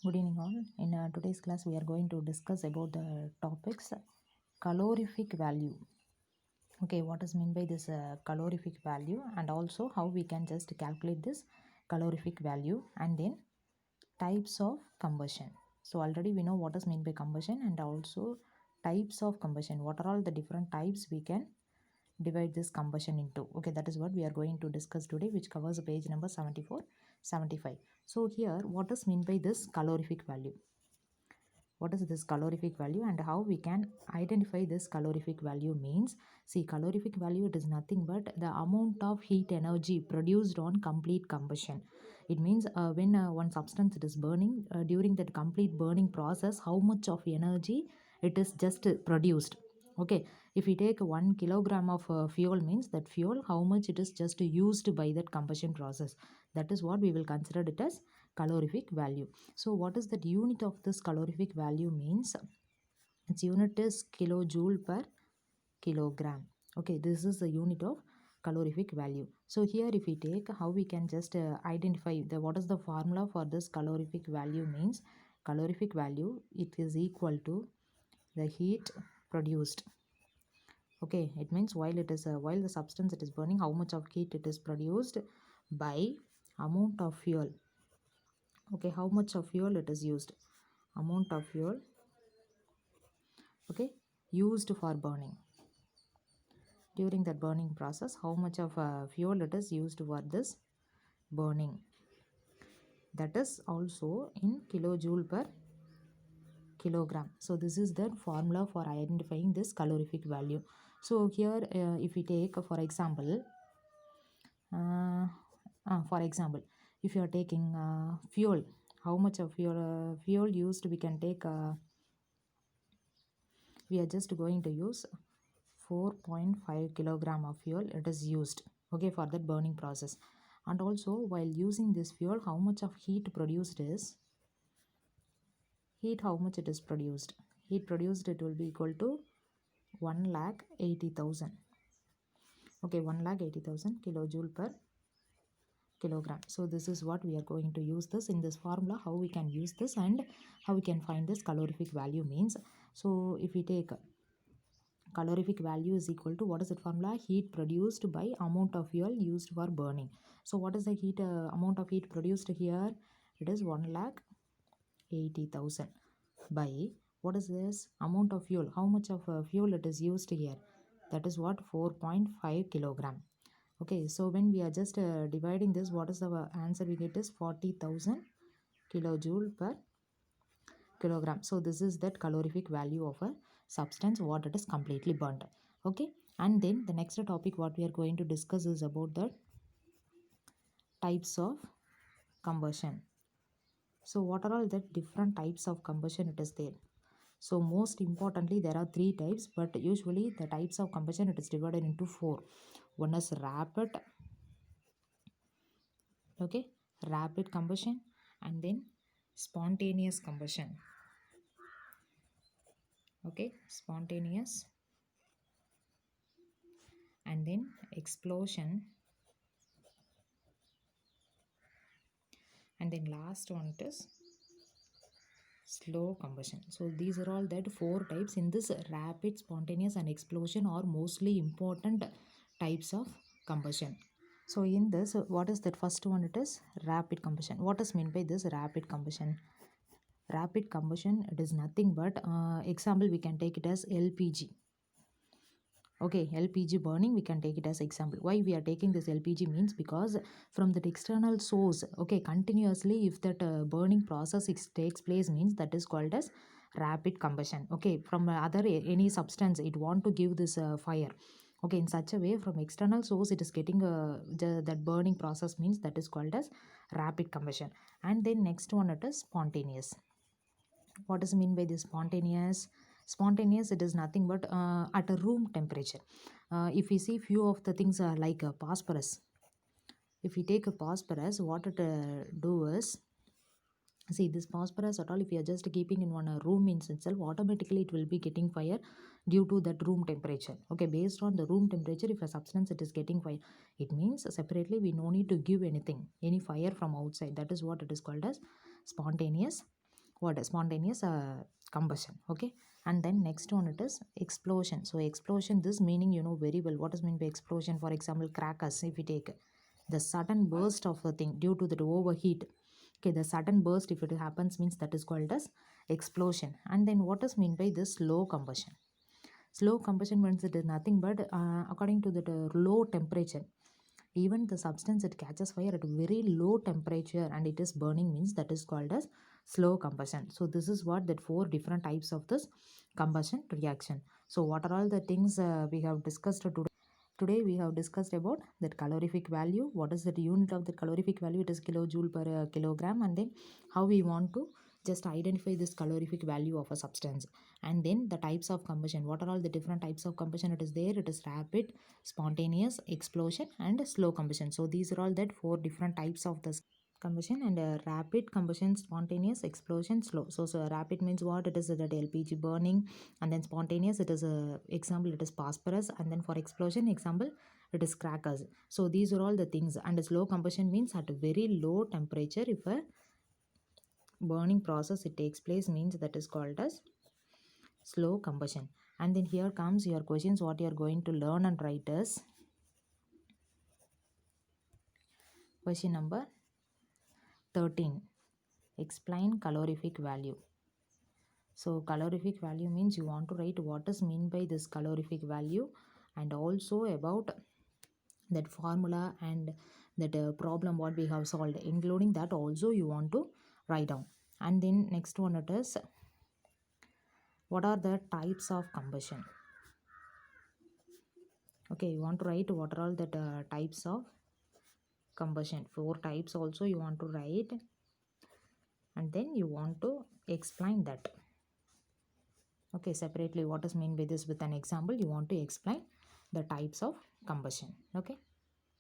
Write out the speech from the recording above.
Good evening all. In today's class we are going to discuss about the topics calorific value. Okay, what is meant by this calorific value, and also how we can just calculate this calorific value, and then types of combustion. So already we know what is meant by combustion, and also types of combustion. What are all the different types we can divide this combustion into? Okay, that is what we are going to discuss today, which covers page number 74, 75. So here, what is meant by this calorific value? What is this calorific value and how we can identify this calorific value means, see, calorific value, it is nothing but the amount of heat energy produced on complete combustion. It means when one substance it is burning, during that complete burning process, how much of energy it is just produced. Okay, if we take 1 kilogram of fuel, means that fuel how much it is just used by that combustion process, that is what we will consider it as calorific value. So what is the unit of this calorific value means, its unit is kilojoule per kilogram. Okay, this is the unit of calorific value. So here if we take, how we can just identify the what is the formula for this calorific value means, calorific value, it is equal to the heat produced. Okay, it means while it is while the substance it is burning, how much of heat it is produced by amount of fuel. Okay, how much of fuel it is used, amount of fuel, okay, used for burning. During that burning process, how much of fuel it is used for this burning, that is also in kilojoule per kilogram. So this is the formula for identifying this calorific value. So here if we take uh, for example, if you are taking fuel, how much of fuel used, we can take we are just going to use 4.5 kilogram of fuel it is used, okay, for that burning process. And also while using this fuel, how much of heat produced is, heat how much it is produced, heat produced, it will be equal to 1,80,000. Okay, 1,80,000 kilojoule per kilogram. So this is what we are going to use this in this formula, how we can use this and how we can find this calorific value means. So if we take calorific value is equal to, what is that formula, heat produced by amount of fuel used for burning. So what is the heat amount of heat produced here, it is 1,80,000 by, what is this amount of fuel, how much of fuel it is used here, that is what, 4.5 kilogram. Okay, so when we are just dividing this, what is the answer we get is 40,000 kilojoule per kilogram. So this is that calorific value of a substance what it is completely burnt. Okay, and then the next topic what we are going to discuss is about the types of combustion. So what are all the different types of combustion it is there? So most importantly there are three types, but usually the types of combustion it is divided into four. One is rapid, okay, rapid combustion, and then spontaneous combustion, okay, spontaneous, and then explosion, and then last one is slow combustion. So these are all that four types in this rapid, spontaneous, and explosion are mostly important types of combustion. So in this, what is that first one, it is rapid combustion. What is meant by this rapid combustion? Rapid combustion, it is nothing but example we can take it as LPG. Okay, LPG burning, we can take it as example. Why we are taking this LPG means, because from that external source, okay, continuously if that burning process takes place means, that is called as rapid combustion. Okay, from other any substance it want to give this fire, okay, in such a way from external source it is getting that burning process means, that is called as rapid combustion. And then next one, it is spontaneous. What does mean by this spontaneous? Spontaneous, it is nothing but at a room temperature. If we see few of the things are like phosphorus. If we take a phosphorus, what it do is, see, this phosphorus at all, if you are just keeping in one room means itself, automatically it will be getting fire due to that room temperature. Okay, based on the room temperature, if a substance it is getting fire, it means separately we no need to give anything, any fire from outside. That is what it is called as spontaneous what spontaneous combustion. Okay, and then next one it is explosion. So explosion, this meaning you know very well what is meant by explosion. For example, crackers, if we take the sudden burst of a thing due to the overheat. Okay, the sudden burst if it happens means that is called as explosion. And then what is meant by this slow combustion? Slow combustion means it is nothing but according to the low temperature, even the substance it catches fire at very low temperature and it is burning means that is called as slow combustion. So this is what that four different types of this combustion reaction. So what are all the things we have discussed today? Today we have discussed about that calorific value. What is the unit of the calorific value? It is kilojoule per kilogram. And then how we want to just identify this calorific value of a substance. And then the types of combustion. What are all the different types of combustion? It is there. It is rapid, spontaneous, explosion, and slow combustion. So these are all that four different types of this combustion. And rapid combustion, spontaneous, explosion, slow. So rapid means what? It is that LPG burning. And then spontaneous, it is a example, it is phosphorus. And then for explosion example, it is crackers. So these are all the things. And slow combustion means at a very low temperature, if a burning process it takes place means that is called as slow combustion. And then here comes your questions, what you are going to learn and write is question number 13. Explain calorific value. So calorific value means you want to write what is mean by this calorific value, and also about that formula and that problem what we have solved, including that also you want to write down. And then next one it is what are the types of combustion. Okay, you want to write what are all the types of combustion. Four types also you want to write, and then you want to explain that. Okay, separately what is mean by this with an example you want to explain the types of combustion. Okay.